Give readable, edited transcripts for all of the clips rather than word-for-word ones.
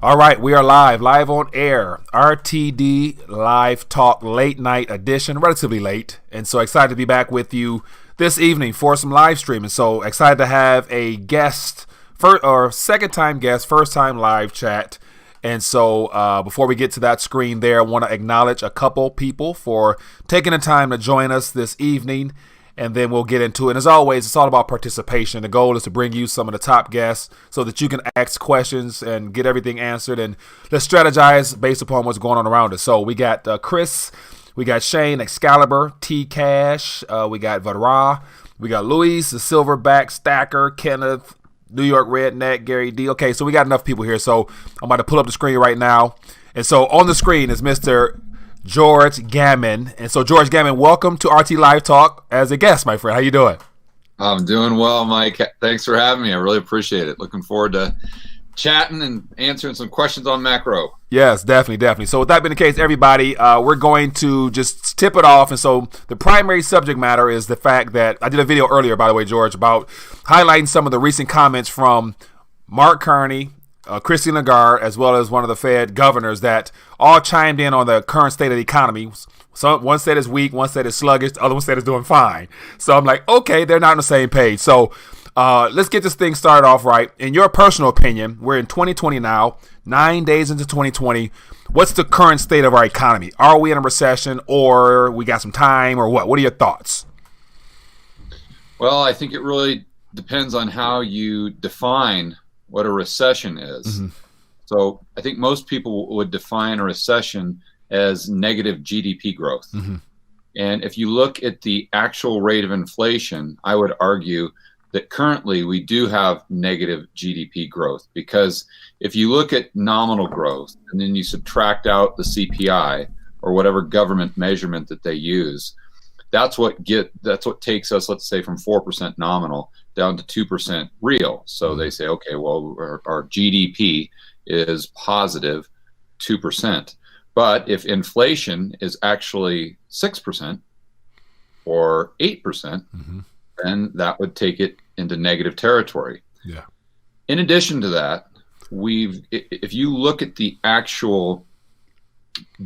All right, we are live on air. RTD Live Talk Late Night Edition, relatively late. And so excited to be back with you this evening for some live streaming. So excited to have a guest, second time guest, first time live chat. And so before we get to that screen there, I want to acknowledge a couple people for taking the time to join us this evening. And then we'll get into it. And as always, it's all about participation. The goal is to bring you some of the top guests so that you can ask questions and get everything answered. And let's strategize based upon what's going on around us. So we got Chris, we got Shane, Excalibur, T Cash, we got Vadra, we got Luis, the Silverback Stacker, Kenneth, New York Redneck, Gary D. Okay, so we got enough people here. So I'm about to pull up the screen right now. And so on the screen is Mr. George Gammon. And so George Gammon, welcome to RT Live Talk as a guest, my friend. How you doing? I'm doing well, Mike. Thanks for having me. I really appreciate it. Looking forward to chatting and answering some questions on macro. Yes, definitely. So with that being the case, everybody, we're going to just tip it off. And so the primary subject matter is the fact that I did a video earlier, by the way, George, about highlighting some of the recent comments from Mark Carney, Christine Lagarde, as well as one of the Fed governors that all chimed in on the current state of the economy. So one said it's weak, one said it's sluggish, the other one said it's doing fine. So I'm like, okay, they're not on the same page. So let's get this thing started off right. In your personal opinion, we're in 2020 now, 9 days into 2020. What's the current state of our economy? Are we in a recession, or we got some time, or what? What are your thoughts? Well, I think it really depends on how you define what a recession is. Mm-hmm. So I think most people would define a recession as negative GDP growth. Mm-hmm. And if you look at the actual rate of inflation, I would argue that currently we do have negative GDP growth, because if you look at nominal growth and then you subtract out the CPI or whatever government measurement that they use, that's what takes us, let's say, from 4% nominal down to 2% real. So they say, okay, well, our GDP is positive 2%. But if inflation is actually 6% or 8%, then that would take it into negative territory. Yeah. In addition to that, if you look at the actual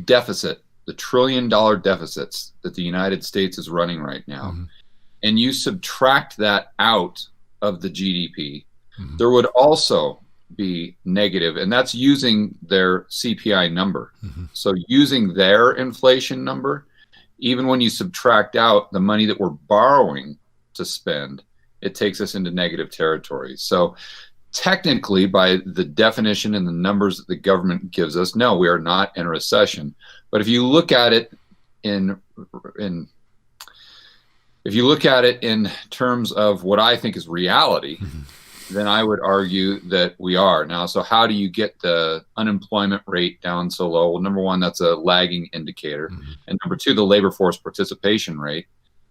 deficit, the $1 trillion deficits that the United States is running right now, and you subtract that out of the GDP, there would also be negative, and that's using their CPI number. So using their inflation number, even when you subtract out the money that we're borrowing to spend, it takes us into negative territory. So technically, by the definition and the numbers that the government gives us, no, we are not in a recession. But if you look at it in terms of what I think is reality, then I would argue that we are. Now, so how do you get the unemployment rate down so low? Well, number one, that's a lagging indicator. And number two, the labor force participation rate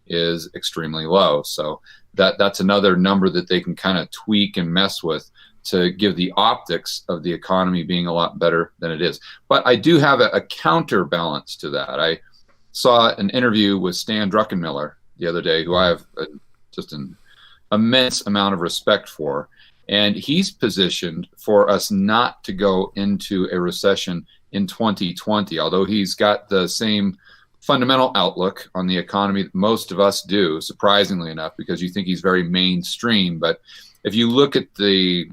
is extremely low. So that's another number that they can kind of tweak and mess with to give the optics of the economy being a lot better than it is. But I do have a counterbalance to that. I saw an interview with Stan Druckenmiller the other day, who I have just an immense amount of respect for. And he's positioned for us not to go into a recession in 2020, although he's got the same fundamental outlook on the economy that most of us do, surprisingly enough, because you think he's very mainstream. But if you look at the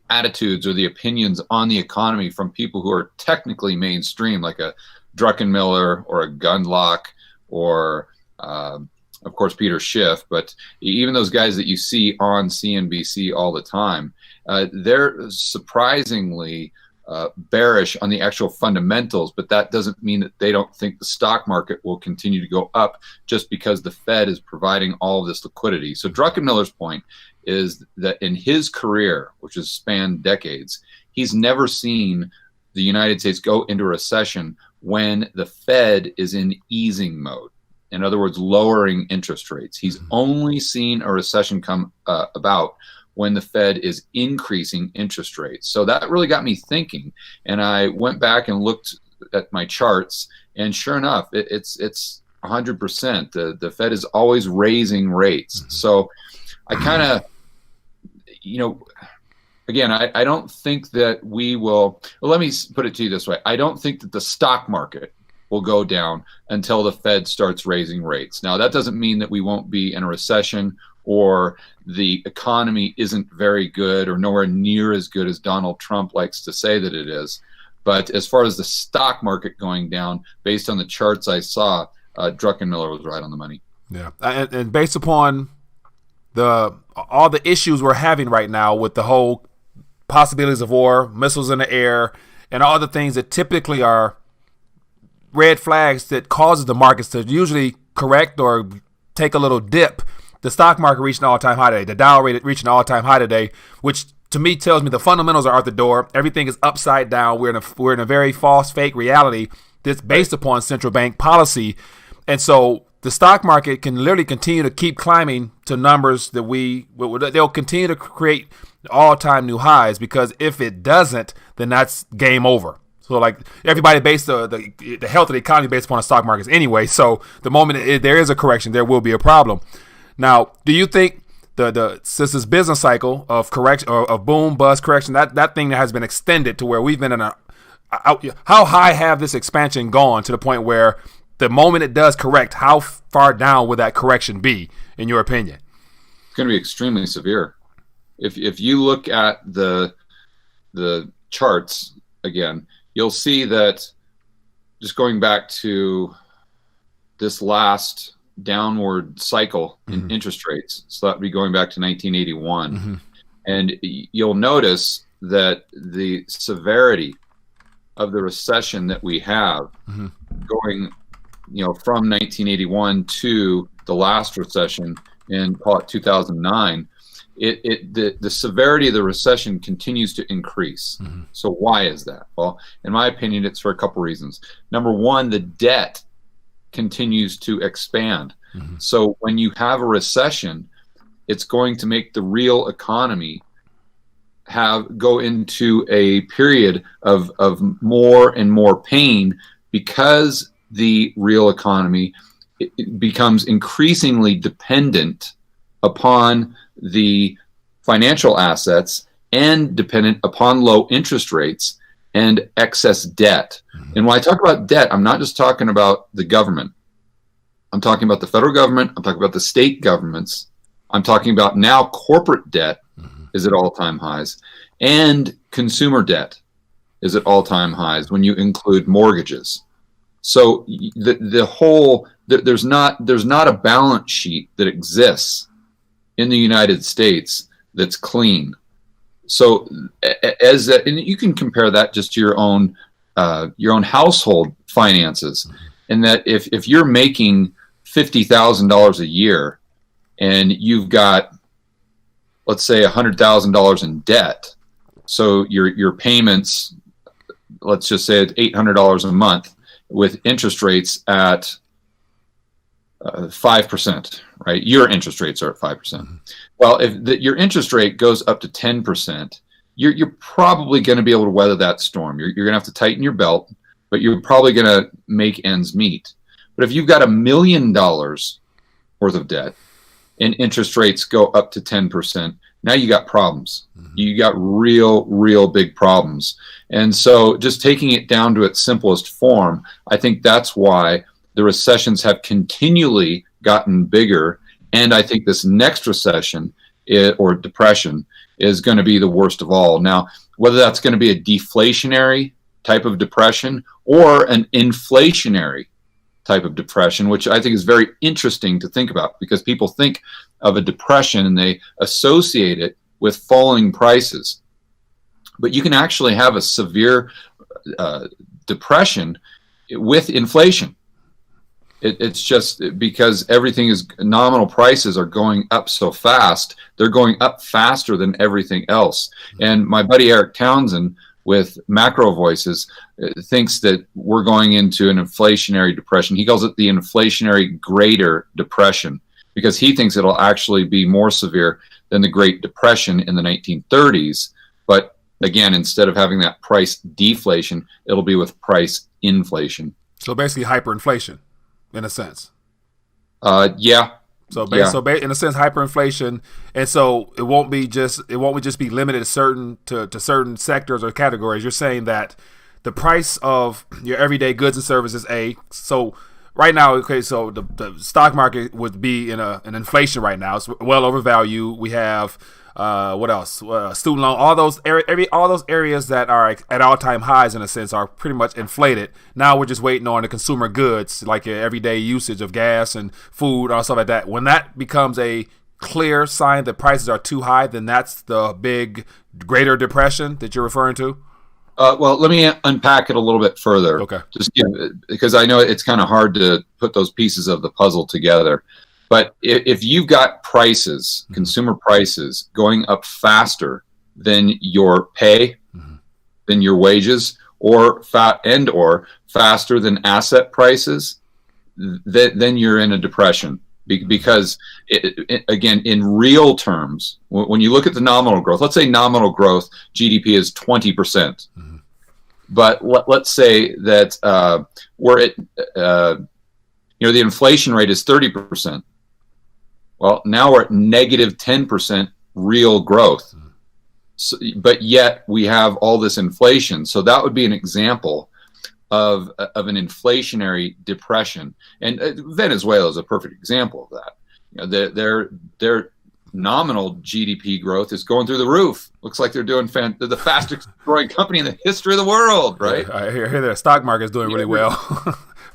attitudes or the opinions on the economy from people who are technically mainstream, like a Druckenmiller or a Gundlach or of course Peter Schiff, but even those guys that you see on CNBC all the time, they're surprisingly bearish on the actual fundamentals, but that doesn't mean that they don't think the stock market will continue to go up just because the Fed is providing all of this liquidity. So Druckenmiller's point is that in his career, which has spanned decades, he's never seen the United States go into a recession when the Fed is in easing mode. In other words, lowering interest rates. He's only seen a recession come about when the Fed is increasing interest rates. So that really got me thinking. And I went back and looked at my charts, and sure enough, it's 100%. The Fed is always raising rates. So I kind of, again, I don't think that we will. Well, let me put it to you this way. I don't think that the stock market will go down until the Fed starts raising rates. Now, that doesn't mean that we won't be in a recession or the economy isn't very good or nowhere near as good as Donald Trump likes to say that it is. But as far as the stock market going down, based on the charts I saw, Druckenmiller was right on the money. Yeah, and based upon all the issues we're having right now with the whole possibilities of war, missiles in the air, and all the things that typically are red flags that causes the markets to usually correct or take a little dip. The stock market reached an all-time high today. The Dow rate reached an all-time high today, which to me tells me the fundamentals are out the door. Everything is upside down. We're in a very false, fake reality that's based upon central bank policy. And so the stock market can literally continue to keep climbing to numbers that they'll continue to create all-time new highs, because if it doesn't, then that's game over. So like everybody based the health of the economy based upon the stock markets anyway. So the moment there is a correction, there will be a problem. Now, do you think since this business cycle of correction or of boom bust correction, that thing that has been extended to where we've been in how high have this expansion gone to the point where the moment it does correct, how far down would that correction be in your opinion? It's going to be extremely severe. If you look at the charts again, you'll see that just going back to this last downward cycle in interest rates, so that would be going back to 1981, and you'll notice that the severity of the recession that we have going, from 1981 to the last recession in, call it 2009, the severity of the recession continues to increase. So why is that? Well, in my opinion, it's for a couple reasons. Number one, the debt continues to expand. So when you have a recession, it's going to make the real economy go into a period of more and more pain, because the real economy it becomes increasingly dependent upon the financial assets and dependent upon low interest rates and excess debt. And when I talk about debt, I'm not just talking about the government. I'm talking about the federal government. I'm talking about the state governments. I'm talking about now corporate debt is at all-time highs, and consumer debt is at all-time highs when you include mortgages. So there's not a balance sheet that exists in the United States that's clean. So and you can compare that just to your own household finances, in that if you're making $50,000 a year and you've got, let's say, $100,000 in debt, so your payments, let's just say it's $800 a month with interest rates at 5%, right? Your interest rates are at 5%. Well, if your interest rate goes up to 10%, you're probably going to be able to weather that storm. You're going to have to tighten your belt, but you're probably going to make ends meet. But if you've got $1 million worth of debt and interest rates go up to 10%, now you got problems. You got real big problems. And so just taking it down to its simplest form, I think that's why the recessions have continually gotten bigger. And I think this next recession or depression is going to be the worst of all. Now, whether that's going to be a deflationary type of depression or an inflationary type of depression, which I think is very interesting to think about, because people think of a depression and they associate it with falling prices. But you can actually have a severe depression with inflation. It's just because everything is nominal prices are going up so fast. They're going up faster than everything else. And my buddy Eric Townsend with Macro Voices thinks that we're going into an inflationary depression. He calls it the inflationary greater depression, because he thinks it'll actually be more severe than the Great Depression in the 1930s. But again, instead of having that price deflation, it'll be with price inflation. So basically hyperinflation in a sense. Yeah. So, Yeah. in a sense, hyperinflation, and so it won't just be limited to certain sectors or categories. You're saying that the price of your everyday goods and services, so right now, okay, so the stock market would be in an inflation right now. It's well overvalued. We have what else? Student loan, all those areas that are at all-time highs in a sense are pretty much inflated. Now we're just waiting on the consumer goods, like your everyday usage of gas and food and stuff like that. When that becomes a clear sign that prices are too high, then that's the big Greater Depression that you're referring to. Well, let me unpack it a little bit further. Okay. Because I know it's kind of hard to put those pieces of the puzzle together. But if you've got prices, consumer prices, going up faster than your pay, than your wages, or faster than asset prices, then you're in a depression. Because, again, in real terms, when you look at the nominal growth, let's say nominal growth, GDP is 20%. But let's say that we're at, the inflation rate is 30%. Well, now we're at negative 10% real growth. So, but yet we have all this inflation. So that would be an example of an inflationary depression. And Venezuela is a perfect example of that. Their nominal GDP growth is going through the roof. Looks like they're the fastest growing company in the history of the world, right? Yeah, I hear the stock market is doing really well.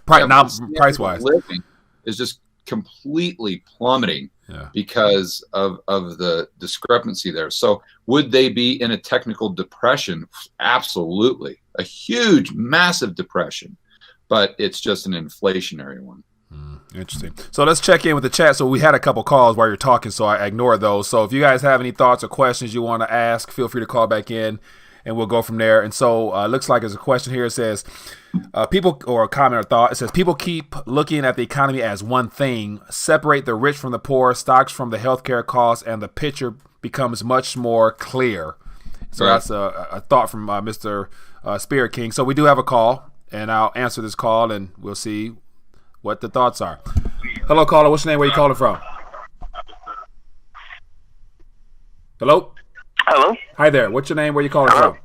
Price-wise. Living is just completely plummeting because of the discrepancy there. So would they be in a technical depression? Absolutely. A huge, massive depression. But it's just an inflationary one. Interesting. So let's check in with the chat. So we had a couple calls while you're talking, so I ignored those. So if you guys have any thoughts or questions you want to ask, feel free to call back in, and we'll go from there. And so looks like there's a question here. It says, people, or a comment or thought, it says, people keep looking at the economy as one thing, separate the rich from the poor, stocks from the healthcare costs, and the picture becomes much more clear. So that's a thought from Mr. Spirit King. So we do have a call, and I'll answer this call, and we'll see what the thoughts are. Hello, caller. What's your name? Where you calling from? Hello? Hello? Hi there. What's your name? Where you calling from?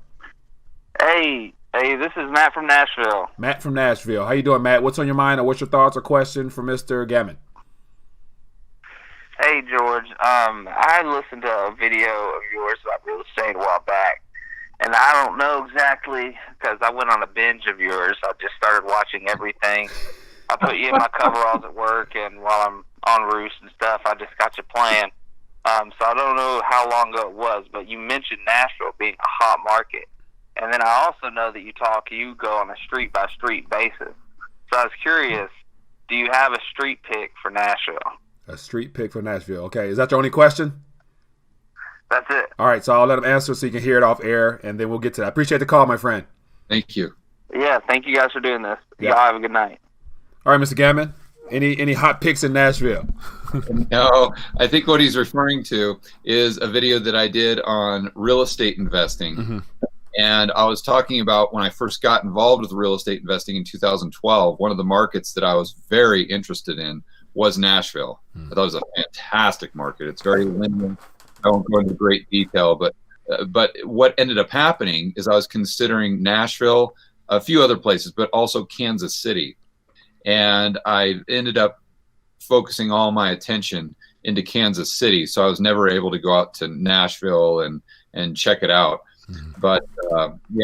Hey, this is Matt from Nashville. Matt from Nashville. How you doing, Matt? What's on your mind, or what's your thoughts or question for Mr. Gammon? Hey, George. I listened to a video of yours about real estate a while back, and I don't know exactly, because I went on a binge of yours. I just started watching everything. I put you in my coveralls at work, and while I'm on roost and stuff, I just got you playing. So I don't know how long ago it was, but you mentioned Nashville being a hot market. And then I also know that you go on a street-by-street basis. So I was curious, do you have a street pick for Nashville? A street pick for Nashville. Okay, is that your only question? That's it. All right, so I'll let him answer so you can hear it off air, and then we'll get to that. I appreciate the call, my friend. Thank you. Yeah, thank you guys for doing this. Yeah. Y'all have a good night. All right, Mr. Gammon, any hot picks in Nashville? No, I think what he's referring to is a video that I did on real estate investing. Mm-hmm. And I was talking about when I first got involved with real estate investing in 2012, one of the markets that I was very interested in was Nashville. I thought it was a fantastic market. It's very linear. I won't go into great detail, but what ended up happening is I was considering Nashville, a few other places, but also Kansas City. And I ended up focusing all my attention into Kansas City. So I was never able to go out to Nashville and check it out. But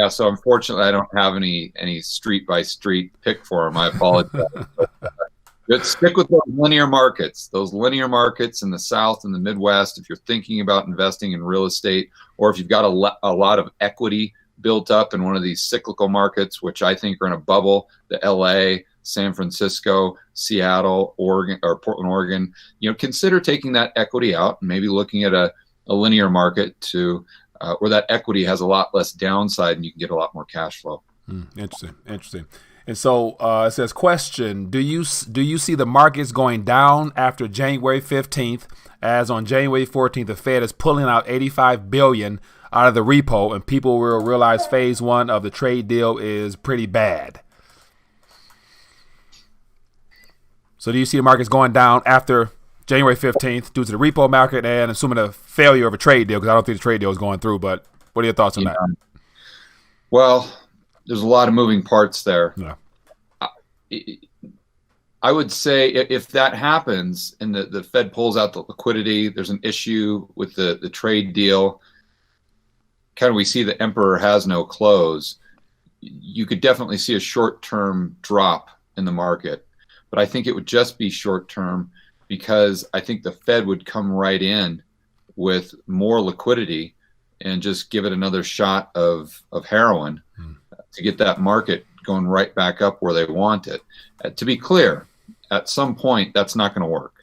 so unfortunately, I don't have any street by street pick for them. I apologize. But stick with those linear markets in the South and the Midwest. If you're thinking about investing in real estate, or if you've got a lot of equity built up in one of these cyclical markets, which I think are in a bubble, the LA, San Francisco, Seattle, Oregon, or Portland, Oregon, consider taking that equity out and maybe looking at a linear market to where that equity has a lot less downside and you can get a lot more cash flow. Interesting. And so it says, question, do you see the markets going down after January 15th, as on January 14th, the Fed is pulling out $85 billion out of the repo, and people will realize phase one of the trade deal is pretty bad? So do you see the markets going down after January 15th due to the repo market and assuming a failure of a trade deal, because I don't think the trade deal is going through. But what are your thoughts on that? Well, there's a lot of moving parts there. Yeah. I would say if that happens and the Fed pulls out the liquidity, there's an issue with the trade deal, kind of we see the emperor has no clothes, you could definitely see a short-term drop in the market. But I think it would just be short-term because I think the Fed would come right in with more liquidity and just give it another shot of heroin to get that market going right back up where they want it. To be clear, at some point, that's not going to work.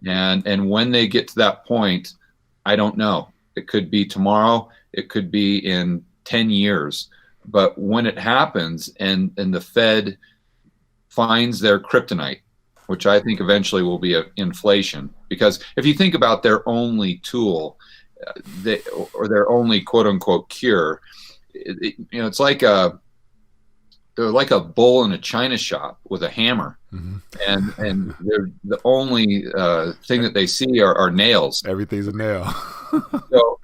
And when they get to that point, I don't know. It could be tomorrow. It could be in 10 years. But when it happens and the Fed finds their kryptonite, which I think eventually will be inflation, because if you think about their only tool, or their only quote unquote cure, it's like they're like a bull in a china shop with a hammer, and they're the only thing that they see are nails. Everything's a nail. So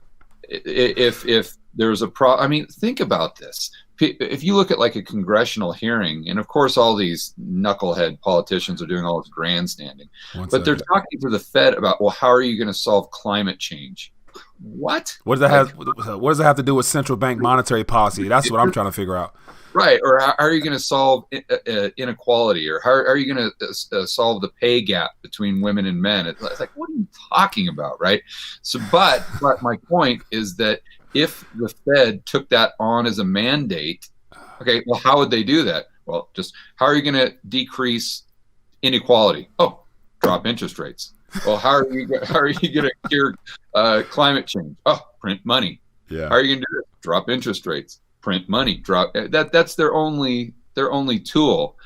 if there's a problem, I mean, think about this. If you look at like a congressional hearing, and of course all these knucklehead politicians are doing all this grandstanding, but they're talking to the Fed about, well, how are you going to solve climate change? What? What does that have to do with central bank monetary policy? That's what I'm trying to figure out. Right. Or how are you going to solve inequality? Or how are you going to solve the pay gap between women and men? It's like, what are you talking about? Right. So, but my point is that if the Fed took that on as a mandate, okay, well, how would they do that? Well, just how are you going to decrease inequality? Oh, drop interest rates. Well, how are you going to cure climate change? Oh, print money. Yeah. How are you going to do it? Drop interest rates. Print money. Drop that's their only tool.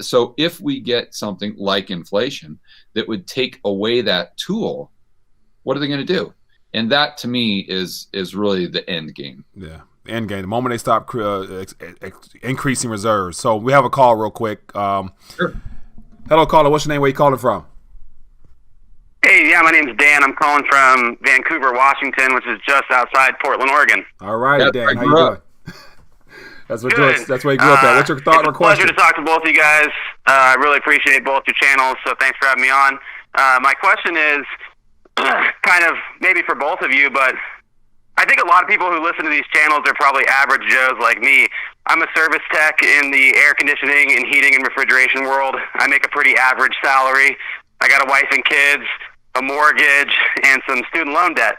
So if we get something like inflation that would take away that tool, what are they going to do? And that to me is really the end game. Yeah, end game. The moment they stop increasing reserves. So we have a call real quick. Sure. Hello, caller. What's your name? Where you calling from? Hey, yeah, my name's Dan. I'm calling from Vancouver, Washington, which is just outside Portland, Oregon. All right, Dan. How you doing? That's where you grew up at. What's your thought or question? Pleasure to talk to both of you guys. I really appreciate both your channels, so thanks for having me on. My question is kind of maybe for both of you, but I think a lot of people who listen to these channels are probably average Joes like me. I'm a service tech in the air conditioning and heating and refrigeration world. I make a pretty average salary. I got a wife and kids, a mortgage, and some student loan debt.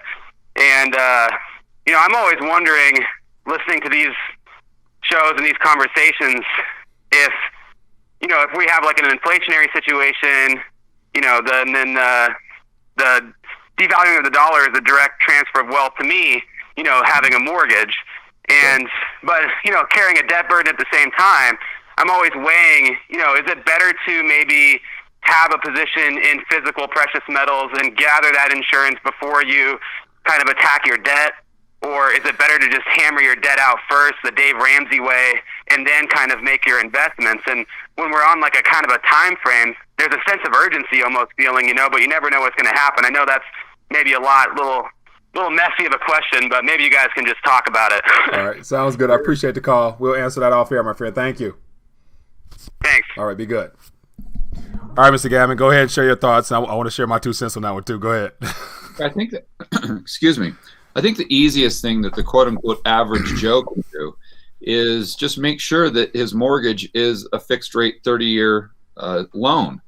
And, I'm always wondering, listening to these shows and these conversations, if we have like an inflationary situation, then the devaluing of the dollar is a direct transfer of wealth to me, having a mortgage. But carrying a debt burden at the same time, I'm always weighing, is it better to maybe have a position in physical precious metals and gather that insurance before you kind of attack your debt? Or is it better to just hammer your debt out first, the Dave Ramsey way, and then kind of make your investments? And when we're on like a kind of a time frame, there's a sense of urgency almost feeling, but you never know what's going to happen. I know that's maybe little messy of a question, but maybe you guys can just talk about it. All right. Sounds good. I appreciate the call. We'll answer that off air, my friend. Thank you. Thanks. All right. Be good. All right, Mr. Gammon, go ahead and share your thoughts. I want to share my 2 cents on that one, too. Go ahead. I think that, excuse me, I think the easiest thing that the quote-unquote average Joe can do is just make sure that his mortgage is a fixed-rate 30-year loan.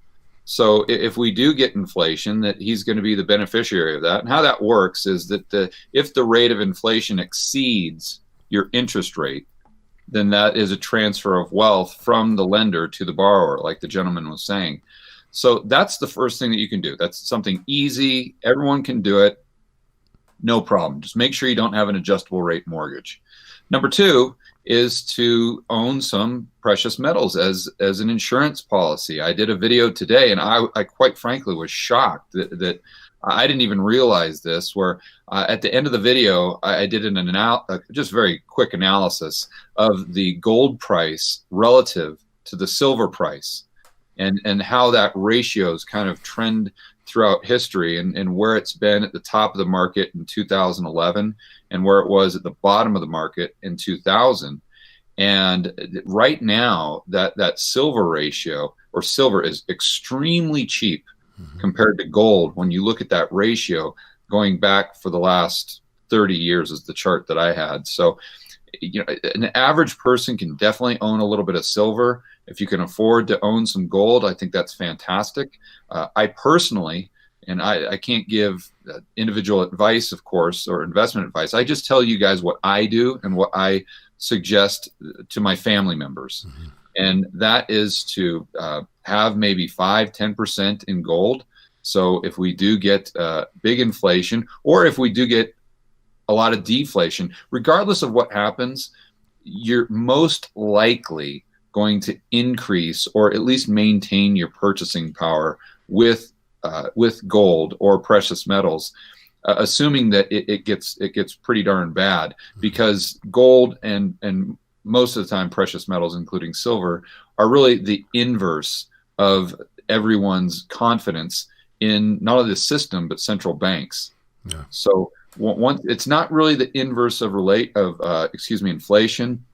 So if we do get inflation, that he's going to be the beneficiary of that. And how that works is that if the rate of inflation exceeds your interest rate, then that is a transfer of wealth from the lender to the borrower, like the gentleman was saying. So that's the first thing that you can do. That's something easy. Everyone can do it. No problem. Just make sure you don't have an adjustable rate mortgage. Number 2 is to own some precious metals as an insurance policy. I did a video today, and I quite frankly was shocked that I didn't even realize this, where at the end of the video, I did just very quick analysis of the gold price relative to the silver price. and how that ratios kind of trend throughout history, and where it's been at the top of the market in 2011 and where it was at the bottom of the market in 2000. And right now that silver ratio, or silver, is extremely cheap compared to gold. When you look at that ratio going back for the last 30 years is the chart that I had. So, an average person can definitely own a little bit of silver. If you can afford to own some gold, I think that's fantastic. I personally, and I can't give individual advice, of course, or investment advice. I just tell you guys what I do and what I suggest to my family members. And that is to have maybe 5-10% in gold. So if we do get big inflation, or if we do get a lot of deflation, regardless of what happens, you're most likely going to increase or at least maintain your purchasing power with gold or precious metals, assuming that it gets pretty darn bad, because gold and most of the time precious metals, including silver, are really the inverse of everyone's confidence in not only the system but central banks. Yeah. So it's not really the inverse of inflation.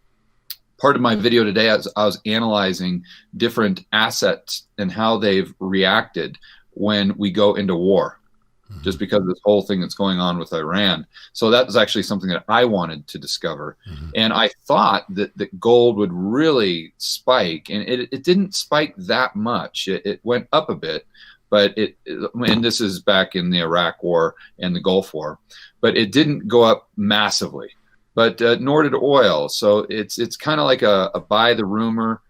Part of my video today, I was analyzing different assets and how they've reacted when we go into war, just because of this whole thing that's going on with Iran. So that was actually something that I wanted to discover. And I thought that gold would really spike, and it didn't spike that much. It went up a bit, but and this is back in the Iraq War and the Gulf War, but it didn't go up massively. But nor did oil. So it's kind of like a buy the rumor,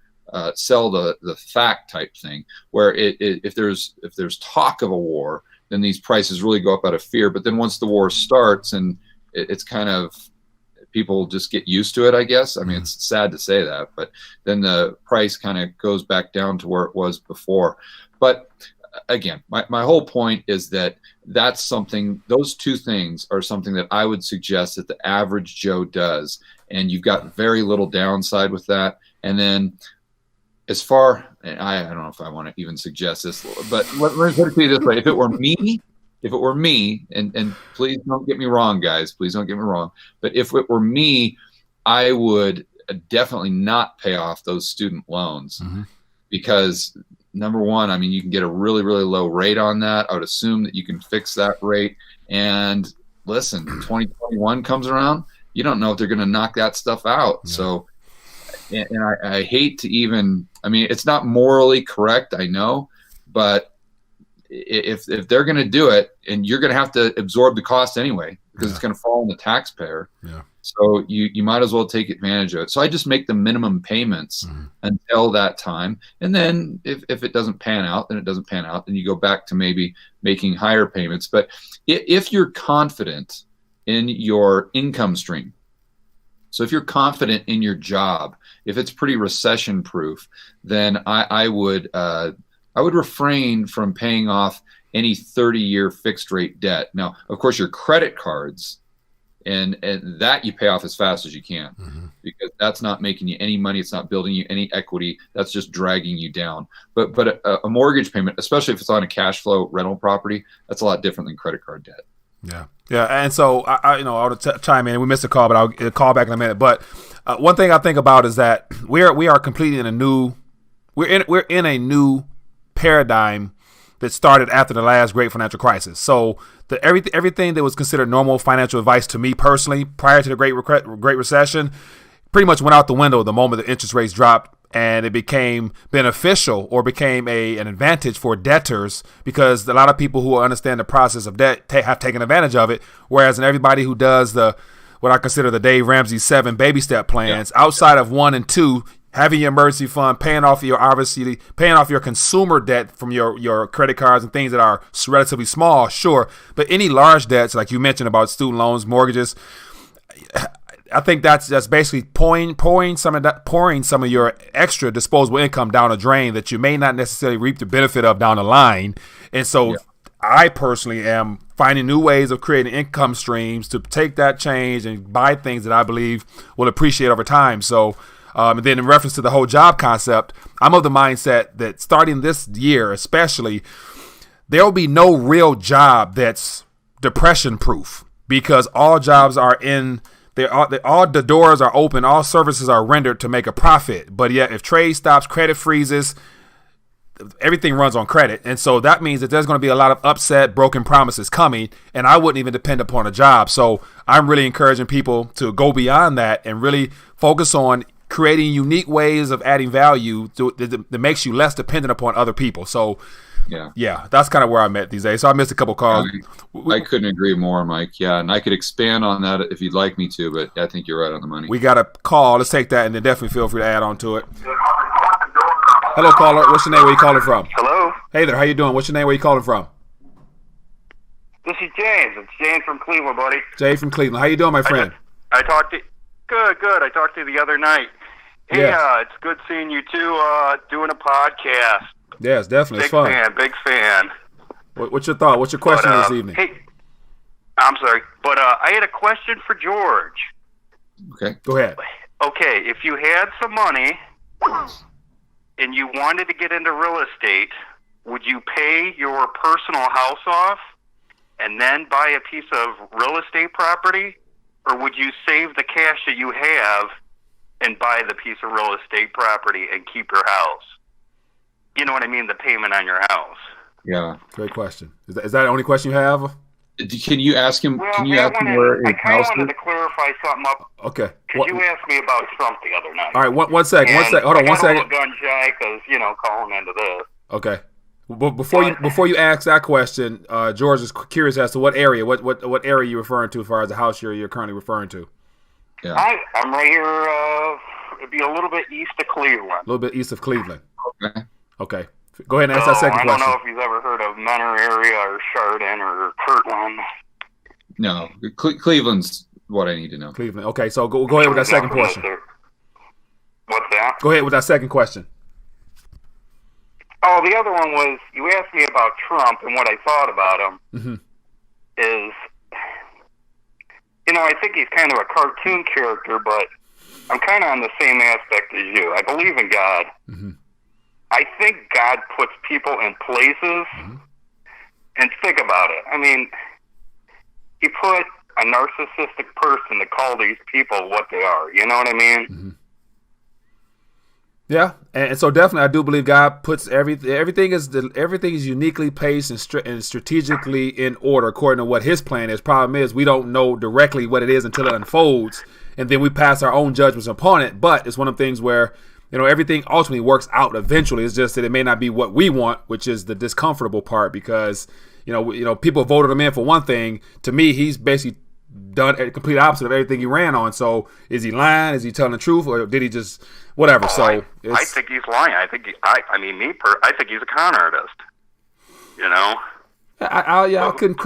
sell the fact type thing, where if there's talk of a war, then these prices really go up out of fear. But then once the war starts, and it's kind of, people just get used to it, I guess. I mean, it's sad to say that, but then the price kind of goes back down to where it was before. But again, my whole point is that those two things are something that I would suggest that the average Joe does. And you've got very little downside with that. And then I don't know if I want to even suggest this, but let me put it this way. If it were me, and please don't get me wrong, guys, please don't get me wrong. But if it were me, I would definitely not pay off those student loans, because number one, I mean, you can get a really, really low rate on that. I would assume that you can fix that rate. And listen, 2021 comes around, you don't know if they're going to knock that stuff out. Yeah. So, and I hate to even, I mean, it's not morally correct, I know, but if they're going to do it, and you're going to have to absorb the cost anyway, because it's going to fall on the taxpayer. Yeah. So you might as well take advantage of it. So I just make the minimum payments until that time. And then if it doesn't pan out, then it doesn't pan out. Then you go back to maybe making higher payments. But if you're confident in your income stream, so if you're confident in your job, if it's pretty recession proof, then I would refrain from paying off any 30-year fixed rate debt. Now, of course, your credit cards, and that you pay off as fast as you can, because that's not making you any money. It's not building you any equity. That's just dragging you down. But a mortgage payment, especially if it's on a cash flow rental property, that's a lot different than credit card debt. Yeah. Yeah. And so I'll chime in. We missed a call, but I'll call back in a minute. But one thing I think about is that we are completely we're in a new paradigm that started after the last great financial crisis. So everything that was considered normal financial advice to me personally prior to the Great Recession pretty much went out the window the moment the interest rates dropped, and it became beneficial or became an advantage for debtors, because a lot of people who understand the process of debt have taken advantage of it, whereas everybody who does what I consider the Dave Ramsey 7 baby step plans, outside of 1 and 2, having your emergency fund, paying off your consumer debt from your credit cards and things that are relatively small, sure. But any large debts, like you mentioned about student loans, mortgages, I think that's basically pouring some of your extra disposable income down a drain that you may not necessarily reap the benefit of down the line. And so I personally am finding new ways of creating income streams to take that change and buy things that I believe will appreciate over time. So And then in reference to the whole job concept, I'm of the mindset that starting this year, especially, there will be no real job that's depression proof, because all jobs are all the doors are open, all services are rendered to make a profit. But yet, if trade stops, credit freezes, everything runs on credit. And so that means that there's going to be a lot of upset, broken promises coming, and I wouldn't even depend upon a job. So I'm really encouraging people to go beyond that and really focus on creating unique ways of adding value that makes you less dependent upon other people. So yeah, that's kind of where I'm at these days. So I missed a couple calls. I couldn't agree more, Mike. Yeah, and I could expand on that if you'd like me to, but I think you're right on the money. We got a call. Let's take that, and then definitely feel free to add on to it. Hello, caller. What's your name? Where you calling from? Hello. Hey there. How you doing? What's your name? Where you calling from? This is James. It's James from Cleveland, buddy. Jay from Cleveland. How you doing, my friend? I talked to good. I talked to you the other night. Hey, yeah. It's good seeing you two doing a podcast. Yeah, it's definitely fun. Big fan. What's your thought? What's your question this evening? Hey, I'm sorry, but I had a question for George. Okay. Go ahead. Okay, if you had some money and you wanted to get into real estate, would you pay your personal house off and then buy a piece of real estate property, or would you save the cash that you have and buy the piece of real estate property and keep your house? You know what I mean? The payment on your house. Yeah. Great question. Is that the only question you have? Can you ask him? Well, can you ask him where his I kind of house wanted is? to clarify something up. Okay. Because you asked me about Trump the other night. All right. One second. Hold on. One second. I got a little gun shy because, calling into this. Okay. But before you ask that question, George is curious as to what area, what area you're referring to as far as the house you're currently referring to. Yeah. I'm right here. It'd be a little bit east of Cleveland. A little bit east of Cleveland. Okay. Okay. Go ahead and ask that second question. I don't know if you've ever heard of Menor area or Chardon or Kirtland. No, Cleveland's what I need to know. Cleveland. Okay, so go ahead with that second question. What's that? Go ahead with that second question. Oh, the other one was, you asked me about Trump and what I thought about him. Mm-hmm. Is, I think he's kind of a cartoon character, but I'm kind of on the same aspect as you. I believe in God. Mm-hmm. I think God puts people in places, mm-hmm. and think about it. I mean, he put a narcissistic person to call these people what they are. You know what I mean? Mm-hmm. Yeah, and so definitely, I do believe God puts everything is uniquely paced and strategically in order according to what His plan is. Problem is, we don't know directly what it is until it unfolds, and then we pass our own judgments upon it. But it's one of the things where everything ultimately works out eventually. It's just that it may not be what we want, which is the discomfortable part, because people voted him in for one thing. To me, he's basically done a complete opposite of everything he ran on. So is he lying? Is he telling the truth, or did he just whatever? So I think he's lying. I think I think he's a con artist. I couldn't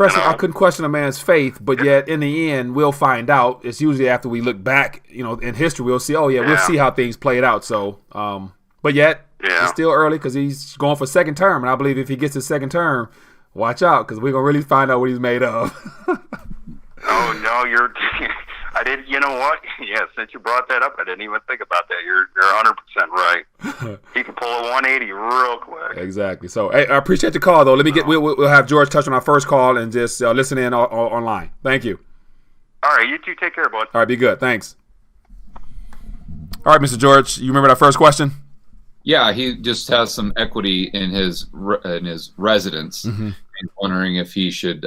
question a man's faith, but yet in the end we'll find out. It's usually after we look back, in history, we'll see. Oh yeah, we'll see how things played out. So, but yet it's still early because he's going for second term, and I believe if he gets his second term, watch out, because we're gonna really find out what he's made of. Oh no, I didn't. You know what? Yeah, since you brought that up, I didn't even think about that. You're 100% right. He can pull a 180 real quick. Exactly. So, hey, I appreciate the call, though. We'll have George touch on our first call and just listen in online. Thank you. All right, you two take care, bud. All right, be good. Thanks. All right, Mr. George, you remember that first question? Yeah, he just has some equity in his residence. Mm-hmm. And wondering if he should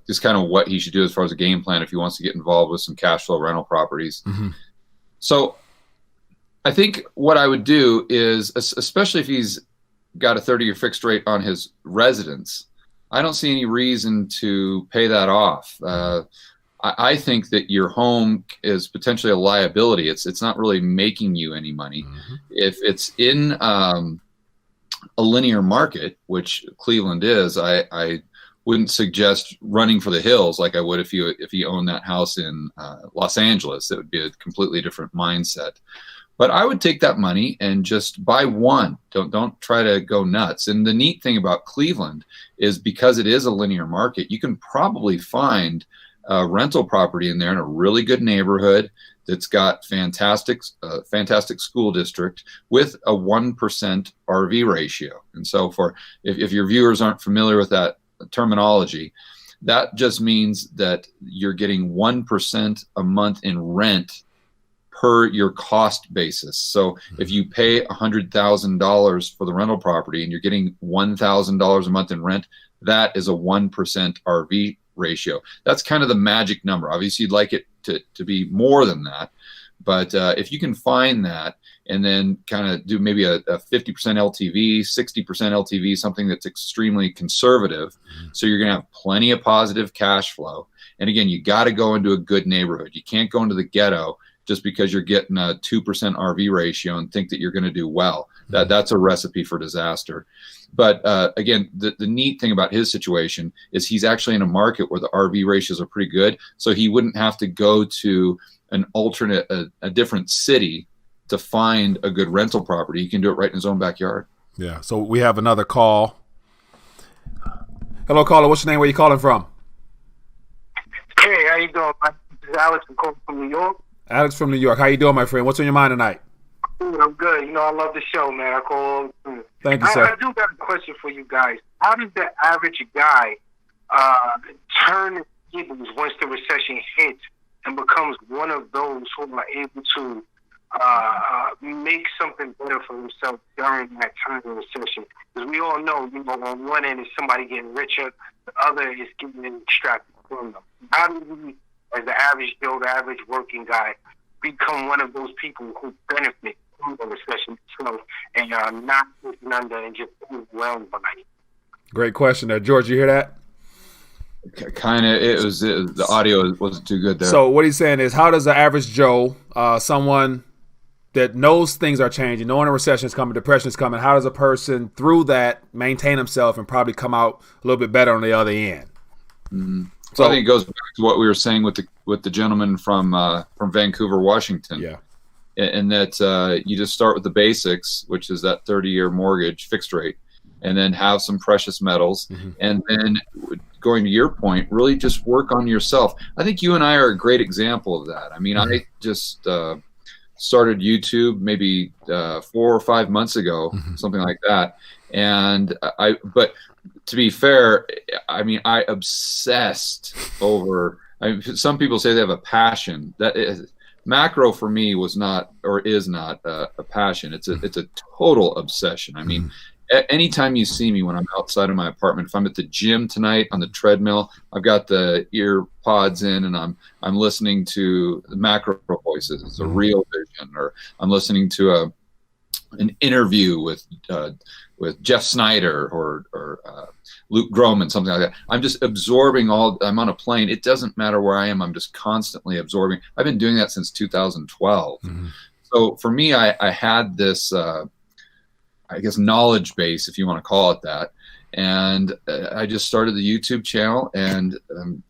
just kind of what he should do as far as a game plan if he wants to get involved with some cash flow rental properties. Mm-hmm. So I think what I would do is, especially if he's got a 30-year fixed rate on his residence, I don't see any reason to pay that off. I think that your home is potentially a liability. It's not really making you any money. Mm-hmm. If it's in a linear market, which Cleveland is, I wouldn't suggest running for the hills like I would if you own that house in Los Angeles. It would be a completely different mindset. But I would take that money and just buy one. Don't try to go nuts. And the neat thing about Cleveland is because it is a linear market, you can probably find a rental property in there in a really good neighborhood that's got fantastic school district with a 1% RV ratio. And so if your viewers aren't familiar with that terminology, that just means that you're getting 1% a month in rent per your cost basis. So if you pay $100,000 for the rental property and you're getting $1,000 a month in rent, that is a 1% RV ratio. That's kind of the magic number. Obviously, you'd like it to be more than that. But if you can find that and then kind of do maybe a 50% LTV, 60% LTV, something that's extremely conservative, so you're going to have plenty of positive cash flow. And again, you got to go into a good neighborhood. You can't go into the ghetto just because you're getting a 2% RV ratio and think that you're going to do well. That's a recipe for disaster. But again, the neat thing about his situation is he's actually in a market where the RV ratios are pretty good. So he wouldn't have to go to an alternate, a different city to find a good rental property. He can do it right in his own backyard. Yeah. So we have another call. Hello, caller. What's your name? Where you calling from? Hey, how you doing? This is Alex. I'm calling from New York. Alex from New York. How you doing, my friend? What's on your mind tonight? I'm good. You know, I love the show, man. I call. Thank you, sir. I do got a question for you guys. How does the average guy turn tables once the recession hits and becomes one of those who are able to make something better for himself during that time of recession? Because we all know, you know, on one end is somebody getting richer, the other is getting extracted from them. How do we, as the average Joe, the average working guy, become one of those people who benefit from the recession itself and are not sitting under and just overwhelmed by it? Great question there. George, you hear that? Kind of. The audio wasn't too good there. So what he's saying is, how does the average Joe, someone that knows things are changing, knowing a recession is coming, depression is coming, how does a person through that maintain himself and probably come out a little bit better on the other end? Mm-hmm. So I think it goes back to what we were saying with the gentleman from Vancouver, Washington. Yeah. And that you just start with the basics, which is that 30-year mortgage fixed rate, and then have some precious metals. Mm-hmm. And then going to your point, really just work on yourself. I think you and I are a great example of that. I mean, mm-hmm. I just started YouTube maybe 4 or 5 months ago, mm-hmm. something like that. And but to be fair, I mean, I obsessed over, some people say they have a passion. That is, macro for me was not, or is not a passion. It's a total obsession. I mean, anytime you see me when I'm outside of my apartment, if I'm at the gym tonight on the treadmill, I've got the ear pods in and I'm listening to the macro voices. It's a real vision, or I'm listening to an interview with Jeff Snyder or Luke Groman, something like that. I'm just absorbing I'm on a plane. It doesn't matter where I am. I'm just constantly absorbing. I've been doing that since 2012. Mm-hmm. So for me, I had this, I guess, knowledge base, if you want to call it that. And I just started the YouTube channel, and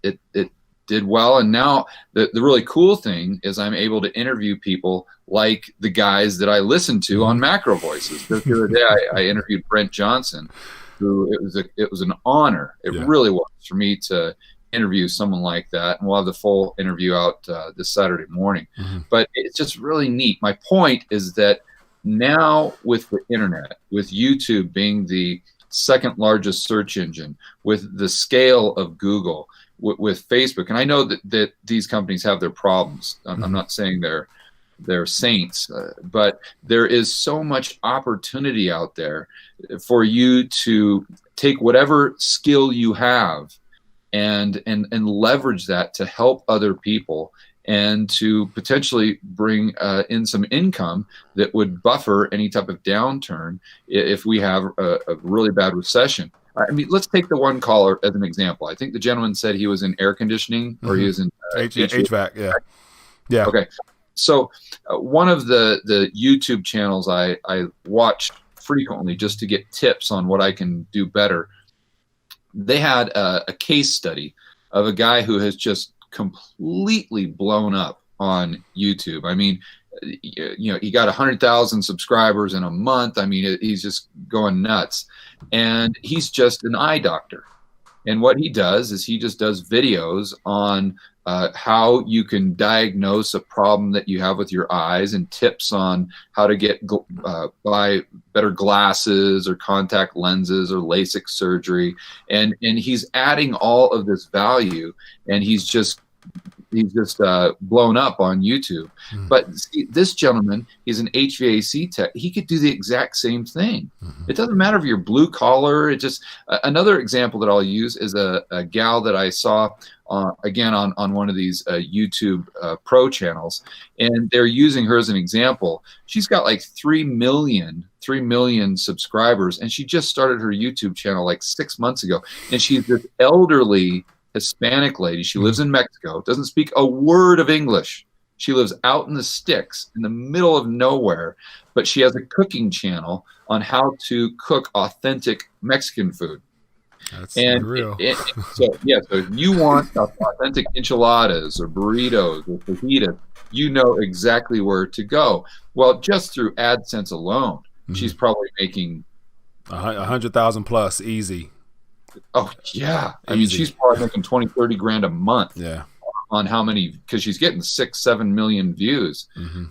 it did well. And now the really cool thing is I'm able to interview people like the guys that I listen to on Macro Voices. The other day I interviewed Brent Johnson, who it was an honor. It really was for me to interview someone like that. And we'll have the full interview out this Saturday morning. Mm-hmm. But it's just really neat. My point is that now with the internet, with YouTube being the second largest search engine, with the scale of Google, with Facebook, and I know that these companies have their problems. I'm not saying they're saints, but there is so much opportunity out there for you to take whatever skill you have and leverage that to help other people, and to potentially bring in some income that would buffer any type of downturn if we have a really bad recession. I mean, let's take the one caller as an example. I think the gentleman said he was in air conditioning, or he was in HVAC. Yeah. Okay. So one of the YouTube channels I watched frequently just to get tips on what I can do better, they had a case study of a guy who has just completely blown up on YouTube. I mean, you know, he got 100,000 subscribers in a month. I mean, he's just going nuts, and he's just an eye doctor. And what he does is he just does videos on how you can diagnose a problem that you have with your eyes, and tips on how to get buy better glasses or contact lenses or LASIK surgery. And he's adding all of this value, and he's just blown up on YouTube. But see, this gentleman, he's an HVAC tech. He could do the exact same thing. It doesn't matter if you're blue collar. It just another example that I'll use is a gal that I saw again on one of these YouTube pro channels, and they're using her as an example. She's got like 3 million subscribers, and she just started her YouTube channel like 6 months ago. And she's this elderly Hispanic lady. She lives in Mexico, doesn't speak a word of English. She lives out in the sticks in the middle of nowhere, but she has a cooking channel on how to cook authentic Mexican food. That's real. So if you want authentic enchiladas or burritos or fajitas, you know exactly where to go. Well, just through AdSense alone, she's probably making 100,000 plus easy. Oh yeah, I mean, she's probably making 20-30 grand a month. Yeah, on how many, because she's getting 6-7 million views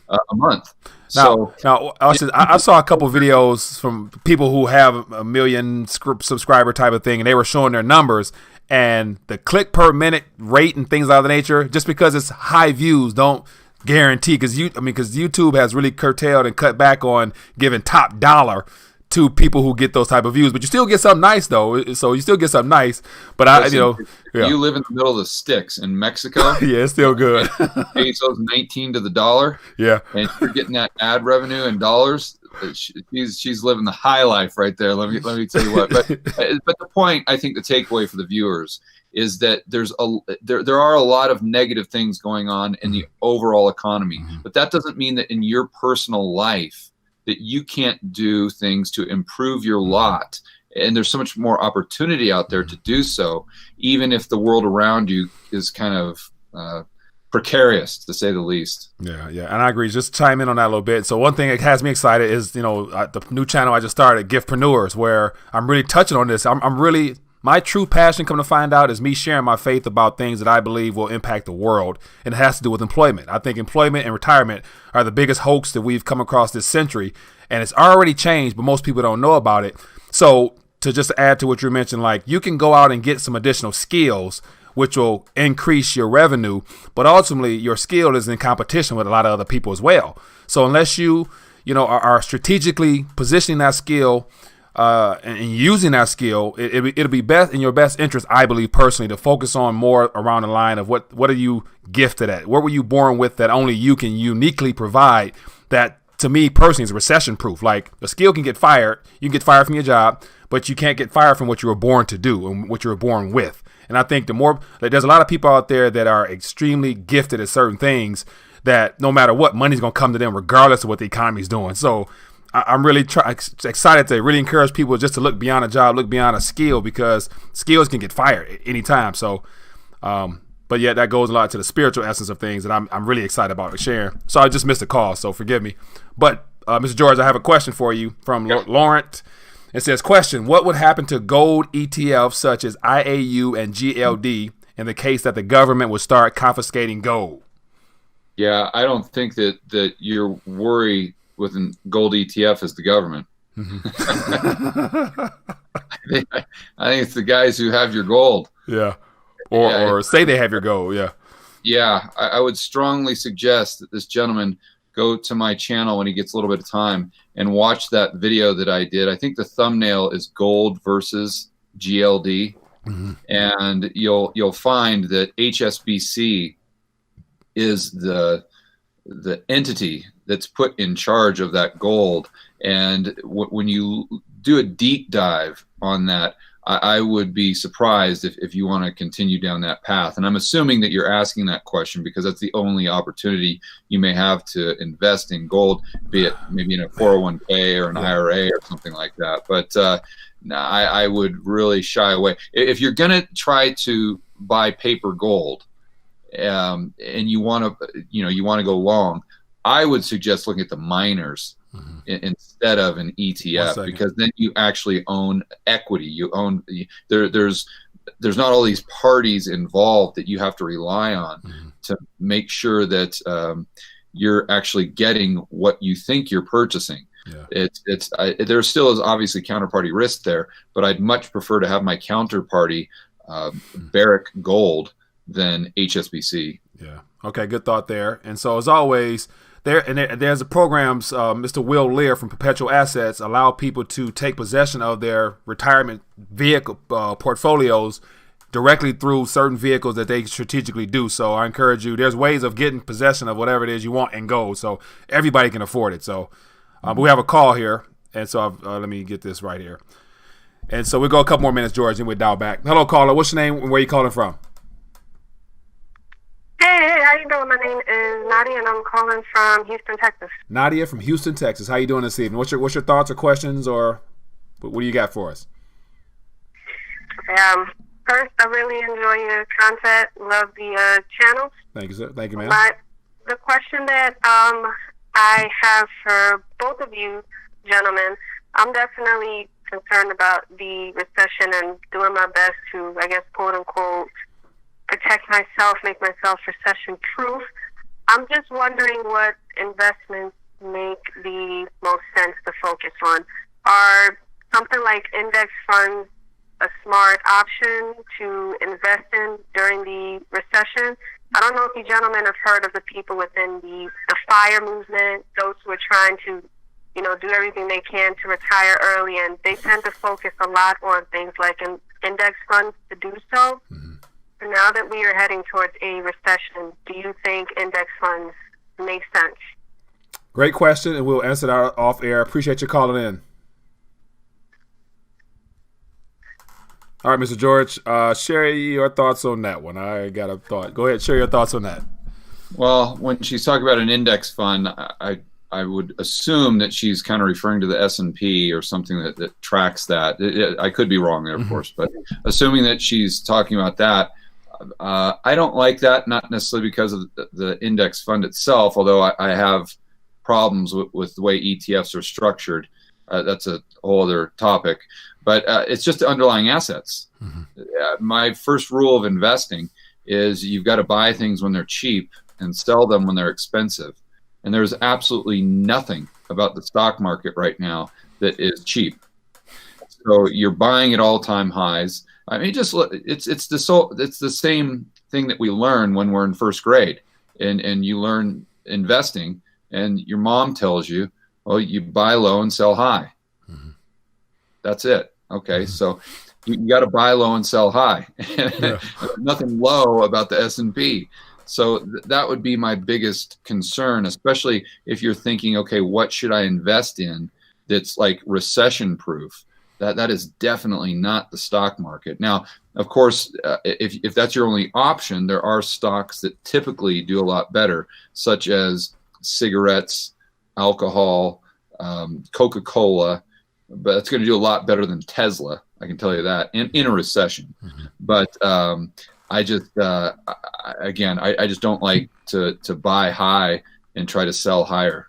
a month. Now, I saw a couple videos from people who have a million subscriber type of thing, and they were showing their numbers and the click per minute rate and things of that nature. Just because it's high views, don't guarantee, because YouTube has really curtailed and cut back on giving top dollar to people who get those type of views, but you still get something nice though. So you still get something nice. But you live in the middle of the sticks in Mexico. Yeah, it's still good. Pesos 19 to the dollar. Yeah, and you're getting that ad revenue in dollars. She's living the high life right there. Let me tell you what. But the point, I think, the takeaway for the viewers is that there are a lot of negative things going on in the overall economy, but that doesn't mean that in your personal life that you can't do things to improve your lot. And there's so much more opportunity out there to do so, even if the world around you is kind of precarious, to say the least. Yeah, and I agree. Just chime in on that a little bit. So one thing that has me excited is, the new channel I just started, Giftpreneurs, where I'm really touching on this. I'm really, my true passion, come to find out, is me sharing my faith about things that I believe will impact the world, and it has to do with employment. I think employment and retirement are the biggest hoax that we've come across this century, and it's already changed, but most people don't know about it. So to just add to what you mentioned, like, you can go out and get some additional skills, which will increase your revenue, but ultimately your skill is in competition with a lot of other people as well. So unless you are strategically positioning that skill and using that skill, it'll be best in your best interest, I believe personally, to focus on more around the line of what are you gifted at? What were you born with that only you can uniquely provide? That, to me personally, is recession proof. Like, a skill can get fired. You can get fired from your job, but you can't get fired from what you were born to do and what you were born with. And I think there's a lot of people out there that are extremely gifted at certain things that no matter what, money's going to come to them regardless of what the economy's doing. So I'm really excited to really encourage people just to look beyond a job, look beyond a skill, because skills can get fired at any time. So, but yeah, that goes a lot to the spiritual essence of things that I'm really excited about sharing. So I just missed a call, so forgive me. But Mr. George, I have a question for you from Laurent. It says, question, what would happen to gold ETFs such as IAU and GLD in the case that the government would start confiscating gold? Yeah, I don't think that your worry with a gold ETF is the government. I think it's the guys who have your gold. Yeah. Or say they have your gold. Yeah. Yeah. I would strongly suggest that this gentleman go to my channel when he gets a little bit of time and watch that video that I did. I think the thumbnail is gold versus GLD. And you'll find that HSBC is the entity that's put in charge of that gold. And when you do a deep dive on that, I would be surprised if you want to continue down that path. And I'm assuming that you're asking that question because that's the only opportunity you may have to invest in gold, be it maybe in a 401k or an IRA or something like that. But I would really shy away. If you're going to try to buy paper gold and you want to go long, I would suggest looking at the miners instead of an ETF, because then you actually own equity. You own there's there's not all these parties involved that you have to rely on to make sure that you're actually getting what you think you're purchasing. Yeah. There still is obviously counterparty risk there, but I'd much prefer to have my counterparty Barrick Gold than HSBC. Yeah. Okay. Good thought there. And so as always, there's a programs. Mr. Will Lear from Perpetual Assets allow people to take possession of their retirement vehicle portfolios directly through certain vehicles that they strategically do. So I encourage you. There's ways of getting possession of whatever it is you want in gold, so everybody can afford it. So, but we have a call here, and so let me get this right here. And so we'll go a couple more minutes, George, and we'll dial back. Hello, caller. What's your name and where are you calling from? Hey, how you doing? My name is Nadia, and I'm calling from Houston, Texas. Nadia from Houston, Texas. How you doing this evening? What's your thoughts or questions, or what do you got for us? First, I really enjoy your content. Love the channels. Thank you, sir. Thank you, ma'am. But the question that I have for both of you gentlemen, I'm definitely concerned about the recession and doing my best to, I guess, quote unquote, protect myself, make myself recession-proof. I'm just wondering what investments make the most sense to focus on. Are something like index funds a smart option to invest in during the recession? I don't know if you gentlemen have heard of the people within the FIRE movement, those who are trying to, do everything they can to retire early, and they tend to focus a lot on things like index funds to do so. Mm-hmm. Now that we are heading towards a recession, do you think index funds make sense? Great question, and we'll answer that off air. Appreciate you calling in. All right, Mr. George, share your thoughts on that one. I got a thought. Go ahead, share your thoughts on that. Well, when she's talking about an index fund, I would assume that she's kind of referring to the S&P or something that tracks that. I could be wrong there, of course, but assuming that she's talking about that, I don't like that, not necessarily because of the index fund itself, although I have problems with the way ETFs are structured. That's a whole other topic. But it's just the underlying assets. Mm-hmm. My first rule of investing is you've got to buy things when they're cheap and sell them when they're expensive. And there's absolutely nothing about the stock market right now that is cheap. So you're buying at all-time highs. I mean, just look, it's the same thing that we learn when we're in first grade, and you learn investing, and your mom tells you, well, you buy low and sell high. Mm-hmm. That's it. Okay, mm-hmm. So you got to buy low and sell high. Yeah. Nothing low about the S&P. So that would be my biggest concern, especially if you're thinking, okay, what should I invest in that's like recession proof? That is definitely not the stock market. Now, of course, if that's your only option, there are stocks that typically do a lot better, such as cigarettes, alcohol, Coca-Cola, but it's going to do a lot better than Tesla. I can tell you that in a recession. Mm-hmm. But I just don't like to buy high and try to sell higher.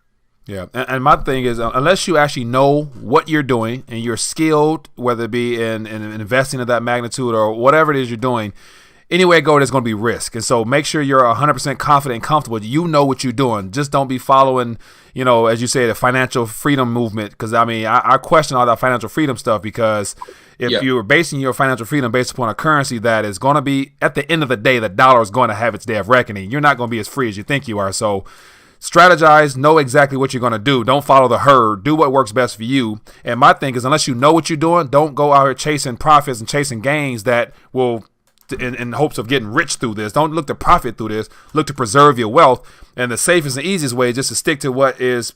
Yeah, and my thing is, unless you actually know what you're doing and you're skilled, whether it be in investing of that magnitude or whatever it is you're doing, anywhere you go, there's going to be risk. And so make sure you're 100% confident and comfortable. You know what you're doing. Just don't be following, as you say, the financial freedom movement. Because, I mean, I question all that financial freedom stuff, because if you're basing your financial freedom based upon a currency that is going to be, at the end of the day, the dollar is going to have its day of reckoning. You're not going to be as free as you think you are. So strategize, know exactly what you're going to do. Don't follow the herd. Do what works best for you. And my thing is, unless you know what you're doing, don't go out here chasing profits and chasing gains that will, in hopes of getting rich through this. Don't look to profit through this. Look to preserve your wealth. And the safest and easiest way is just to stick to what has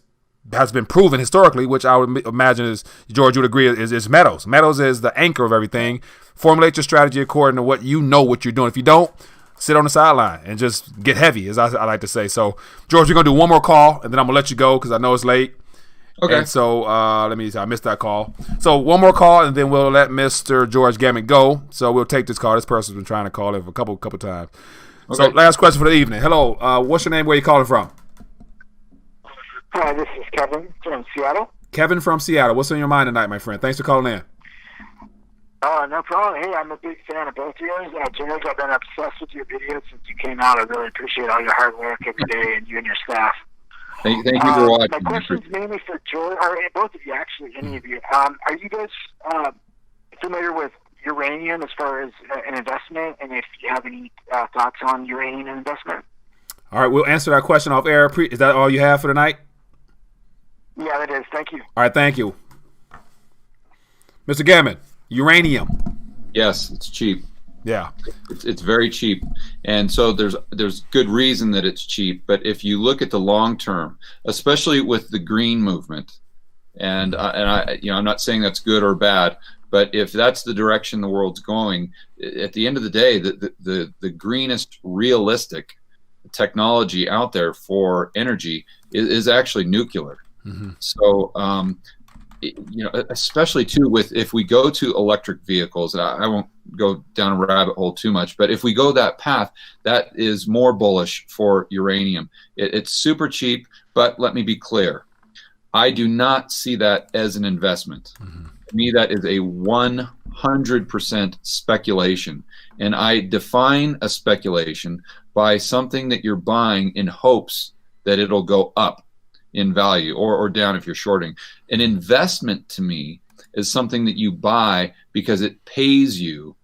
been proven historically, which I would imagine is, George would agree, is metals. Metals is the anchor of everything. Formulate your strategy according to what you know what you're doing. If you don't, sit on the sideline and just get heavy, as I like to say. So, George, we're going to do one more call, and then I'm going to let you go because I know it's late. Okay. And so, I missed that call. So, one more call, and then we'll let Mr. George Gammon go. So, we'll take this call. This person's been trying to call in a couple times. Okay. So, last question for the evening. Hello. What's your name? Where are you calling from? Hi, this is Kevin from Seattle. Kevin from Seattle. What's on your mind tonight, my friend? Thanks for calling in. Oh, no problem. Hey, I'm a big fan of both of yours. George, I've been obsessed with your videos since you came out. I really appreciate all your hard work every day, and you and your staff. Thank you for watching. My question's mainly for George, or both of you, actually, any of you. Are you guys familiar with uranium as far as an investment, and if you have any thoughts on uranium investment? All right, we'll answer that question off air. Is that all you have for tonight? Yeah, that is. Thank you. All right, thank you. Mr. Gammon, uranium. Yes, it's cheap. Yeah. It's very cheap. And so there's good reason that it's cheap. But if you look at the long term, especially with the green movement, and I I'm not saying that's good or bad, but if that's the direction the world's going, at the end of the day, the greenest realistic technology out there for energy is actually nuclear. Mm-hmm. So, especially too with if we go to electric vehicles, I won't go down a rabbit hole too much, but if we go that path, that is more bullish for uranium. It's super cheap, but let me be clear. I do not see that as an investment. Mm-hmm. To me, that is a 100% speculation. And I define a speculation by something that you're buying in hopes that it'll go up in value or down if you're shorting. An investment to me is something that you buy because it pays you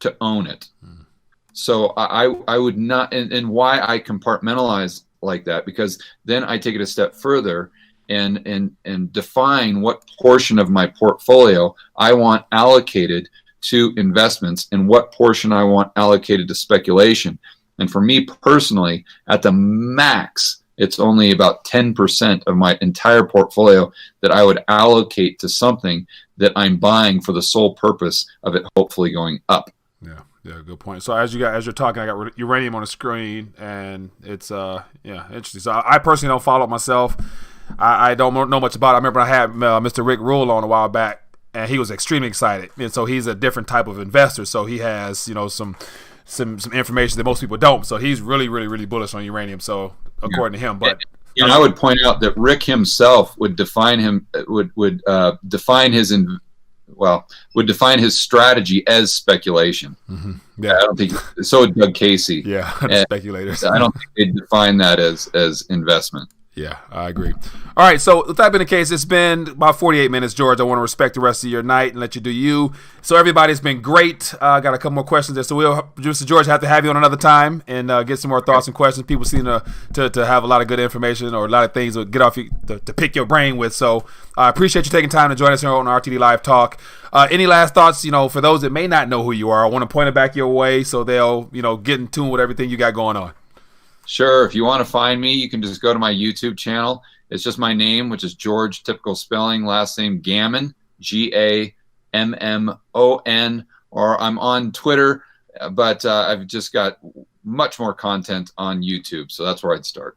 to own it. Mm. So I would not, and why I compartmentalize like that, because then I take it a step further and define what portion of my portfolio I want allocated to investments and what portion I want allocated to speculation. And for me personally, at the max, it's only about 10% of my entire portfolio that I would allocate to something that I'm buying for the sole purpose of it hopefully going up. Yeah, good point. So as you're talking, I got uranium on the screen, and it's interesting. So I personally don't follow it myself. I don't know much about it. I remember I had Mr. Rick Rule on a while back, and he was extremely excited. And so he's a different type of investor. So he has some information that most people don't. So he's really, really, really bullish on uranium. So according to him, but I would point out that Rick himself would define his strategy as speculation. Mm-hmm. Yeah, I don't think so. Would Doug Casey? Yeah, speculators. I don't think they define that as investment. Yeah, I agree. All right, so with that being the case, it's been about 48 minutes, George. I want to respect the rest of your night and let you do you. So everybody's been great. I got a couple more questions there. So we'll, Mr. George, have to have you on another time and get some more thoughts and questions. People seem to have a lot of good information or a lot of things to get off to pick your brain with. So I appreciate you taking time to join us here on RTD Live Talk. Any last thoughts, for those that may not know who you are? I want to point it back your way so they'll, get in tune with everything you got going on. Sure. If you want to find me, you can just go to my YouTube channel. It's just my name, which is George, typical spelling, last name Gammon, Gammon, or I'm on Twitter, but I've just got much more content on YouTube. So that's where I'd start.